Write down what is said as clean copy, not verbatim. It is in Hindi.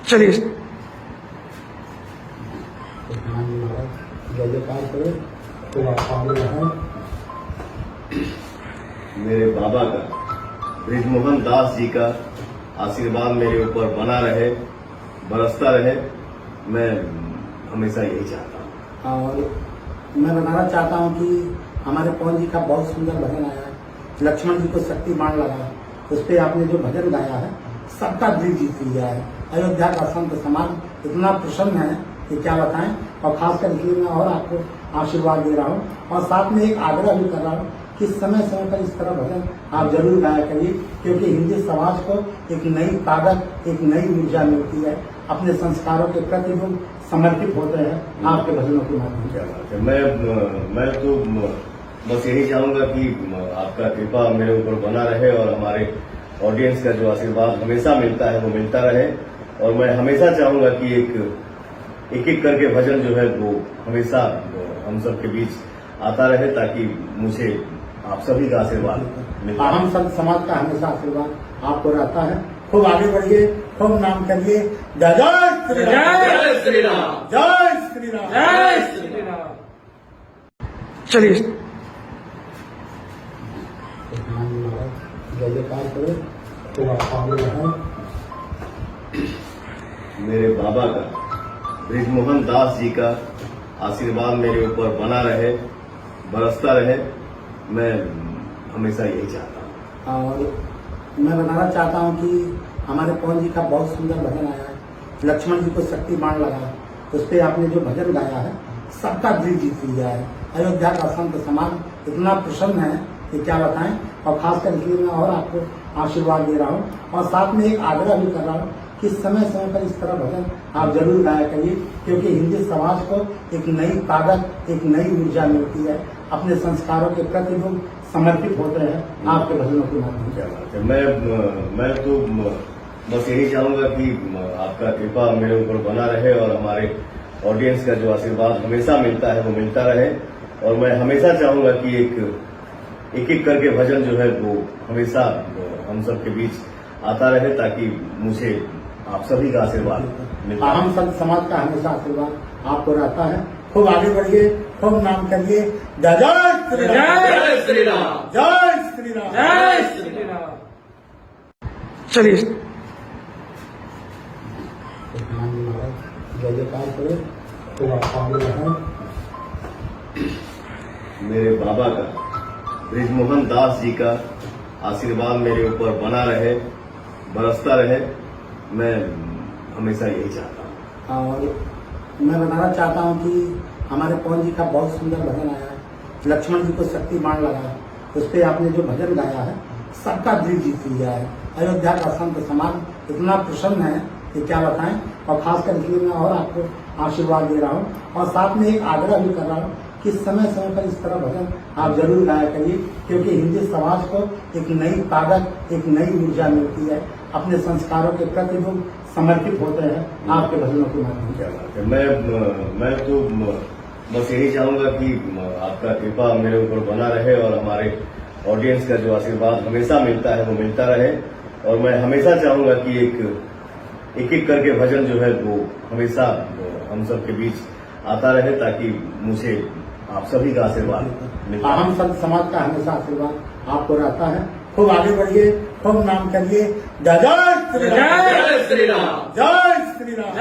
चलिए जय जयकार करे तो आप आगे रहें। मेरे बाबा का ब्रिजमोहन दास जी का आशीर्वाद मेरे ऊपर बना रहे, बरसता रहे। मैं हमेशा यही चाहता हूँ। और मैं बताना चाहता हूँ कि हमारे पवन जी का बहुत सुंदर भजन आया है, लक्ष्मण जी को शक्ति बाण लगा, उस पर आपने जो भजन गाया है सबका दिल जीत लिया है। अयोध्या का संत समाज इतना प्रसन्न है कि क्या बताएं। और खासकर इसलिए मैं और आपको आशीर्वाद दे रहा हूँ और साथ में एक आग्रह भी कर रहा हूँ कि समय समय पर इस तरह भजन आप जरूर गाया करिए, क्योंकि हिंदी समाज को एक नई ताकत, एक नई ऊर्जा मिलती है। अपने संस्कारों के प्रति लोग समर्पित होते हैं आपके भजनों के माध्यम से। मैं तो बस यही चाहूंगा कि आपका कृपा मेरे ऊपर बना रहे और हमारे ऑडियंस का जो आशीर्वाद हमेशा मिलता है वो मिलता रहे। और मैं हमेशा चाहूंगा कि एक करके भजन जो है वो हमेशा हम सब के बीच आता रहे, ताकि मुझे आप सभी का आशीर्वाद मिलता रहे। हम संत समाज का हमेशा आशीर्वाद आपको रहता है। खूब आगे बढ़िए, खूब नाम करिए। जय जय श्री राम, जय श्री राम, जय श्री राम, जय श्री राम। चलिए जय जयकार करे तो आप आगे रहें। मेरे बाबा का ब्रिजमोहन दास जी का आशीर्वाद मेरे ऊपर बना रहे, बरसता रहे। मैं हमेशा यही चाहता हूँ। और मैं बताना चाहता हूँ कि हमारे पवन जी का बहुत सुंदर भजन आया है, लक्ष्मण जी को शक्ति बाण लगा, उस पर आपने जो भजन गाया है सबका दिल जीत लिया है। अयोध्या का संत समाज इतना प्रसन्न है कि क्या बताएं। और खासकर इसलिए मैं और आपको आशीर्वाद दे रहा हूँ और साथ में एक आग्रह भी कर रहा हूँ कि समय समय पर इस तरह भजन आप जरूर गाया करिए, क्योंकि हिंदी समाज को एक नई ताकत, एक नई ऊर्जा मिलती है। अपने संस्कारों के प्रति लोग समर्पित होते हैं आपके भजनों के माध्यम से। मैं तो बस यही चाहूंगा कि आपका कृपा मेरे ऊपर बना रहे और हमारे ऑडियंस का जो आशीर्वाद हमेशा मिलता है वो मिलता रहे। और मैं हमेशा चाहूंगा कि एक करके भजन जो है वो हमेशा हम सब के बीच आता रहे, ताकि मुझे आप सभी का आशीर्वाद मिलता रहे। हम संत समाज का हमेशा आशीर्वाद आपको रहता है। खूब आगे बढ़िए, खूब नाम करिए। जय जय श्री राम, जय श्री राम, जय श्री राम, जय श्री राम। चलिए जय जयकार करे तो आप आगे रहें। मेरे बाबा का ब्रिजमोहन दास जी का आशीर्वाद मेरे ऊपर बना रहे, बरसता रहे। मैं हमेशा यही चाहता हूँ। और मैं बताना चाहता हूँ कि हमारे पवन जी का बहुत सुंदर भजन आया है, लक्ष्मण जी को शक्ति बाण लगा, उस पर आपने जो भजन गाया है सबका दिल जीत लिया है। अयोध्या का संत समाज इतना प्रसन्न है कि क्या बताएं। और खासकर इसलिए मैं और आपको आशीर्वाद दे रहा हूँ और साथ में एक आग्रह भी कर रहा हूँ कि समय समय पर इस तरह भजन आप जरूर गाया करिए, क्योंकि हिंदी समाज को एक नई ताकत, एक नई ऊर्जा मिलती है। अपने संस्कारों के प्रति लोग समर्पित होते हैं आपके भजनों के माध्यम से। मैं तो बस यही चाहूंगा कि आपका कृपा मेरे ऊपर बना रहे और हमारे ऑडियंस का जो आशीर्वाद हमेशा मिलता है वो मिलता रहे। और मैं हमेशा चाहूंगा कि एक करके भजन जो है वो हमेशा हम सब के बीच आता रहे, ताकि मुझे आप सभी का आशीर्वाद मिलता रहे। हम संत समाज का हमेशा आशीर्वाद आपको रहता है। खूब आगे बढ़िए, खूब नाम करिए। जय जय श्री राम, जय श्री राम, जय श्री राम,